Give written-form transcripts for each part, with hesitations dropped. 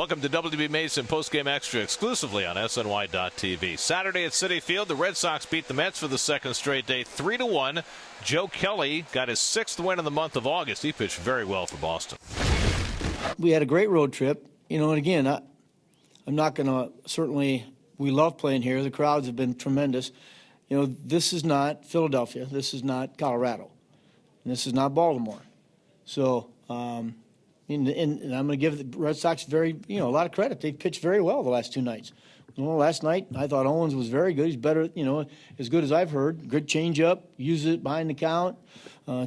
Welcome to WB Mason Postgame Extra exclusively on SNY.TV. Saturday at Citi Field, the Red Sox beat the Mets for the second straight day, 3-1. Joe Kelly got his 6th win in the month of August. He pitched very well for Boston. We had a great road trip, and again, I'm not going to certainly. We love playing here. The crowds have been tremendous. This is not Philadelphia. This is not Colorado. And this is not Baltimore. So. And I'm going to give the Red Sox a lot of credit. They pitched very well the last two nights. Last night I thought Owens was very good. He's better, as good as I've heard. Good changeup, use it behind the count.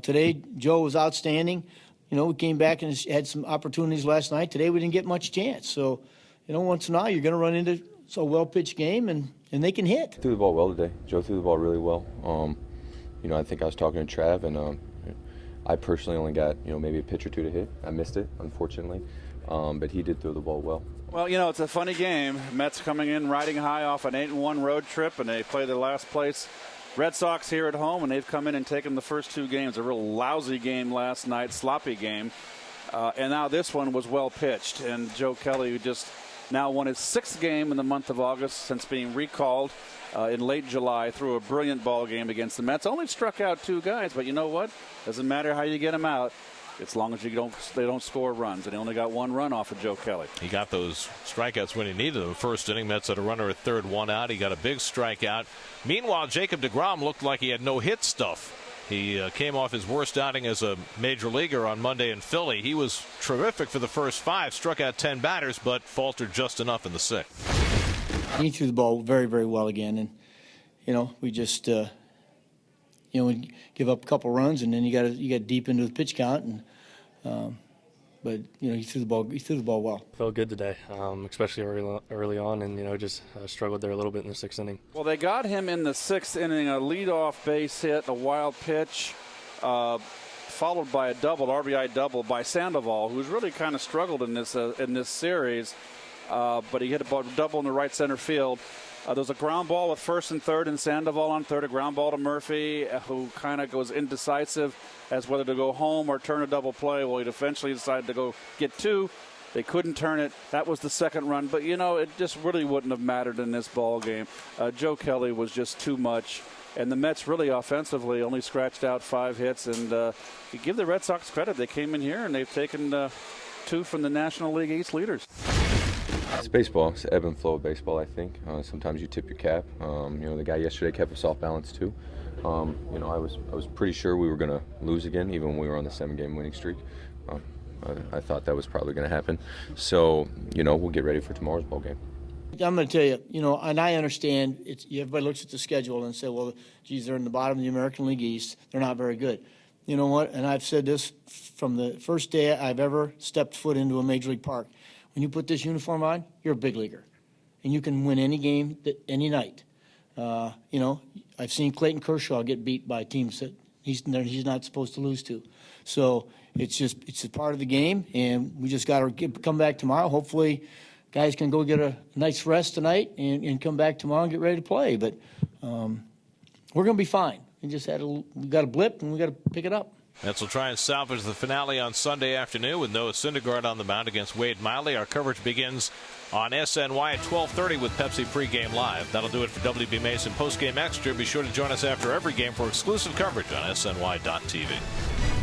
Today Joe was outstanding. We came back and had some opportunities last night. Today we didn't get much chance. So, once in a while you're going to run into a well-pitched game, and they can hit. Threw the ball well today. Joe threw the ball really well. I think I was talking to Trav, and I personally only got, maybe a pitch or two to hit. I missed it, unfortunately, but he did throw the ball well. Well, it's a funny game. Mets coming in riding high off an 8-1 road trip, and they play their last place Red Sox here at home, and they've come in and taken the first two games. A real lousy game last night, sloppy game, and now this one was well pitched. And Joe Kelly, who just now won his 6th game in the month of August since being recalled in late July, threw a brilliant ball game against the Mets. Only struck out 2 guys, but you know what? Doesn't matter how you get them out, as long as they don't score runs. And he only got 1 run off of Joe Kelly. He got those strikeouts when he needed them. First inning, Mets had a runner at third, 1 out. He got a big strikeout. Meanwhile, Jacob deGrom looked like he had no hit stuff. He came off his worst outing as a major leaguer on Monday in Philly. He was terrific for the first 5, struck out 10 batters, but faltered just enough in the 6th. He threw the ball very, very well again, and we just we give up a couple runs, and then you got deep into the pitch count, and but he threw the ball well. Felt good today, especially early on, and just struggled there a little bit in the 6th inning. Well, they got him in the 6th inning, a leadoff base hit, a wild pitch, followed by a RBI double by Sandoval, who's really kind of struggled in this series. But he hit a double in the right center field. There was a ground ball with first and third, and Sandoval on third, a ground ball to Murphy, who kind of goes indecisive as whether to go home or turn a double play. Well, he eventually decided to go get 2. They couldn't turn it. That was the 2nd run. But, it just really wouldn't have mattered in this ball game. Joe Kelly was just too much. And the Mets really offensively only scratched out 5 hits. And you give the Red Sox credit. They came in here and they've taken 2 from the National League East leaders. It's baseball. It's the ebb and flow of baseball, I think. Sometimes you tip your cap. The guy yesterday kept us off balance too. I was pretty sure we were going to lose again, even when we were on the 7-game winning streak. I thought that was probably going to happen. So, we'll get ready for tomorrow's ball game. I'm going to tell you, and I understand. Everybody looks at the schedule and say, well, geez, they're in the bottom of the American League East. They're not very good. You know what? And I've said this from the first day I've ever stepped foot into a major league park. When you put this uniform on, you're a big leaguer, and you can win any game, any night. I've seen Clayton Kershaw get beat by teams that he's not supposed to lose to. So it's a part of the game, and we just got to come back tomorrow. Hopefully, guys can go get a nice rest tonight and come back tomorrow and get ready to play. But we're going to be fine. We got a blip, and we got to pick it up. Mets will try and salvage the finale on Sunday afternoon with Noah Syndergaard on the mound against Wade Miley. Our coverage begins on SNY at 12:30 with Pepsi Pregame Live. That'll do it for WB Mason Postgame Extra. Be sure to join us after every game for exclusive coverage on SNY.TV.